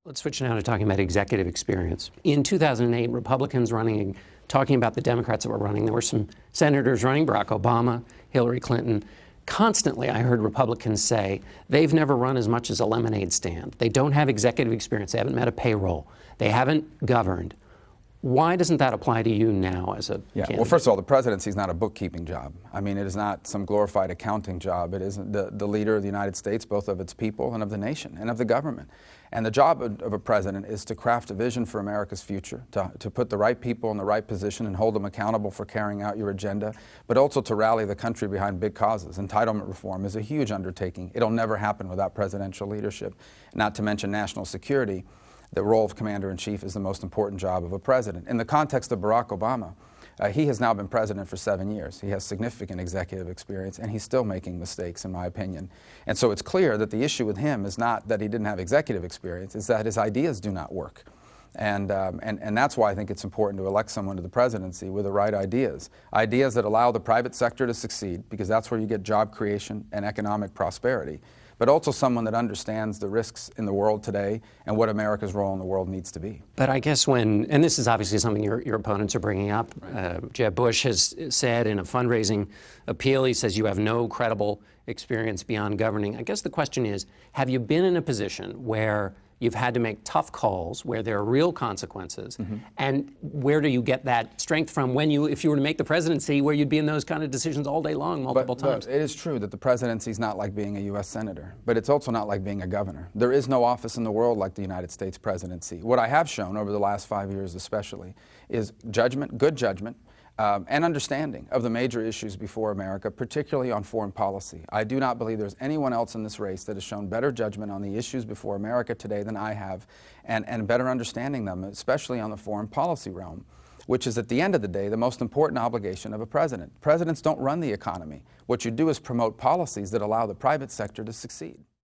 Let's switch now to talking about executive experience. In 2008, Republicans talking about the Democrats that were running, there were some senators running, Barack Obama, Hillary Clinton. Constantly, I heard Republicans say they've never run as much as a lemonade stand. They don't have executive experience. They haven't met a payroll. They haven't governed. Why doesn't that apply to you now as a candidate? Well, first of all, the presidency is not a bookkeeping job. I mean, it is not some glorified accounting job. It is the leader of the United States, both of its people and of the nation and of the government. And the job of a president is to craft a vision for America's future, to put the right people in the right position and hold them accountable for carrying out your agenda, but also to rally the country behind big causes. Entitlement reform is a huge undertaking. It'll never happen without presidential leadership, not to mention national security. The role of commander-in-chief is the most important job of a president. In the context of Barack Obama, he has now been president for 7 years. He has significant executive experience, and he's still making mistakes, in my opinion. And so it's clear that the issue with him is not that he didn't have executive experience, it's that his ideas do not work. And that's why I think it's important to elect someone to the presidency with the right ideas. Ideas that allow the private sector to succeed, because that's where you get job creation and economic prosperity, but also someone that understands the risks in the world today and what America's role in the world needs to be. But I guess and this is obviously something your opponents are bringing up, Jeb Bush has said in a fundraising appeal, he says you have no credible experience beyond governing. I guess the question is, have you been in a position where you've had to make tough calls, where there are real consequences, and where do you get that strength from if you were to make the presidency, where you'd be in those kind of decisions all day long, multiple times? But it is true that the presidency is not like being a U.S. senator, but it's also not like being a governor. There is no office in the world like the United States presidency. What I have shown over the last 5 years especially is judgment, good judgment, and understanding of the major issues before America, particularly on foreign policy. I do not believe there's anyone else in this race that has shown better judgment on the issues before America today than I have, and better understanding them, especially on the foreign policy realm, which is at the end of the day the most important obligation of a president. Presidents don't run the economy. What you do is promote policies that allow the private sector to succeed.